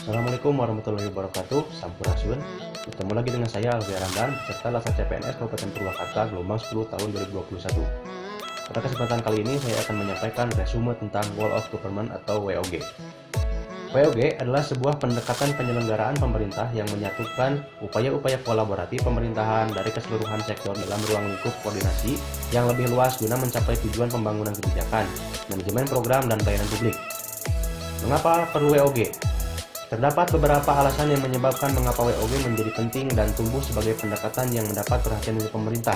Assalamualaikum warahmatullahi wabarakatuh. Sampurasun. Bertemu lagi dengan saya Alfi Ramdan, peserta Laskar CPNS Kabupaten Purwakarta Gelombang 10 tahun 2021. Pada kesempatan kali ini saya akan menyampaikan resume tentang Whole of Government atau WOG. WOG adalah sebuah pendekatan penyelenggaraan pemerintah yang menyatukan upaya-upaya kolaborasi pemerintahan dari keseluruhan sektor dalam ruang lingkup koordinasi yang lebih luas guna mencapai tujuan pembangunan kebijakan, manajemen program, dan pelayanan publik. Mengapa perlu WOG? Terdapat beberapa alasan yang menyebabkan mengapa WOG menjadi penting dan tumbuh sebagai pendekatan yang mendapat perhatian dari pemerintah.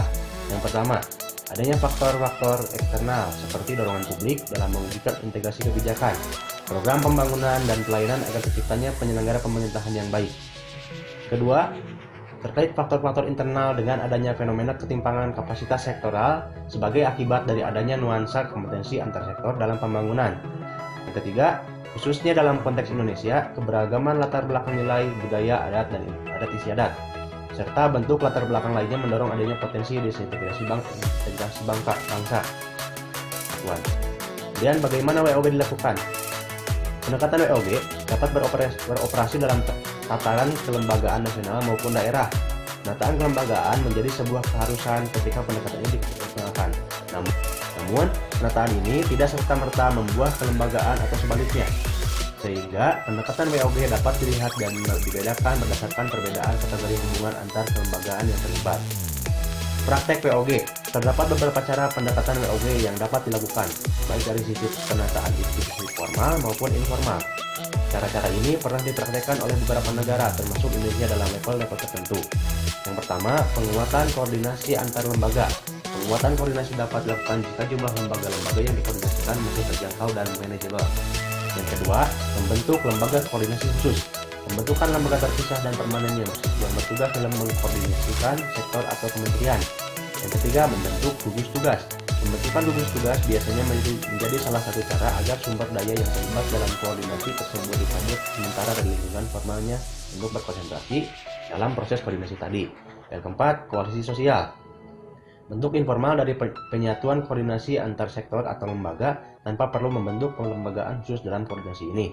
Yang pertama, adanya faktor-faktor eksternal seperti dorongan publik dalam mewujudkan integrasi kebijakan, program pembangunan, dan pelayanan agar terciptanya penyelenggara pemerintahan yang baik. Kedua, terkait faktor-faktor internal dengan adanya fenomena ketimpangan kapasitas sektoral sebagai akibat dari adanya nuansa kompetensi antar sektor dalam pembangunan. Yang ketiga, khususnya dalam konteks Indonesia, keberagaman latar belakang nilai, budaya, adat, dan adat istiadat, serta bentuk latar belakang lainnya mendorong adanya potensi desintegrasi bangsa. Kemudian bagaimana WOG dilakukan? Pendekatan WOG dapat beroperasi dalam tataran kelembagaan nasional maupun daerah. Penataan kelembagaan menjadi sebuah keharusan ketika pendekatan ini digunakan. Namun, penataan ini tidak serta-merta membuah kelembagaan atau sebaliknya, sehingga pendekatan WOG dapat dilihat dan dibedakan berdasarkan perbedaan kategori hubungan antar kelembagaan yang terlibat. Praktek WOG. Terdapat beberapa cara pendekatan WOG yang dapat dilakukan, baik dari sisi penataan institusi formal maupun informal. Cara-cara ini pernah dipraktekkan oleh beberapa negara, termasuk Indonesia dalam level-level tertentu. Yang pertama, penguatan koordinasi antar lembaga. Penguatan koordinasi dapat dilakukan jika jumlah lembaga-lembaga yang dikoordinasikan masih terjangkau dan manajeable. Yang kedua, membentuk lembaga koordinasi khusus. Pembentukan lembaga terpisah dan permanen yang bertugas dalam mengkoordinasikan sektor atau kementerian. Yang ketiga, membentuk gugus tugas. Pembentukan gugus tugas biasanya menjadi salah satu cara agar sumber daya yang terlibat dalam koordinasi tersebut dicabut sementara dari lingkungan formalnya untuk berkonsentrasi dalam proses koordinasi tadi. Yang keempat, koalisi sosial. Bentuk informal dari penyatuan koordinasi antar sektor atau lembaga tanpa perlu membentuk pelembagaan khusus dalam koordinasi ini.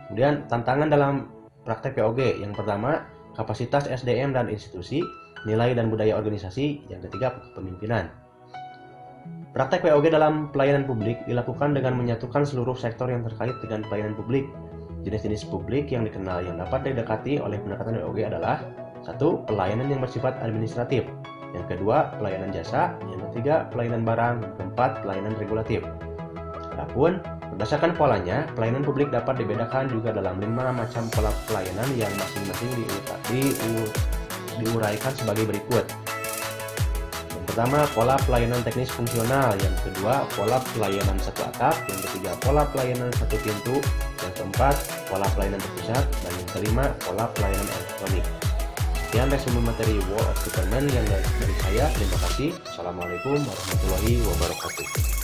Kemudian tantangan dalam praktek WOG. Yang pertama, kapasitas SDM dan institusi, nilai dan budaya organisasi. Yang ketiga, kepemimpinan. Praktek WOG dalam pelayanan publik dilakukan dengan menyatukan seluruh sektor yang terkait dengan pelayanan publik. Jenis-jenis publik yang dikenal yang dapat didekati oleh pendekatan WOG adalah: 1. Pelayanan yang bersifat administratif. Yang kedua, pelayanan jasa. Yang ketiga, pelayanan barang. Yang keempat, pelayanan regulatif. Adapun berdasarkan polanya, pelayanan publik dapat dibedakan juga dalam 5 macam pola pelayanan yang masing-masing diuraikan sebagai berikut. Yang pertama, pola pelayanan teknis fungsional. Yang kedua, pola pelayanan satu atap. Yang ketiga, pola pelayanan satu pintu. Yang keempat, pola pelayanan terpusat. Dan yang kelima, pola pelayanan elektronik. Sekian resume materi Whole of Government yang dari saya. Terima kasih. Assalamualaikum warahmatullahi wabarakatuh.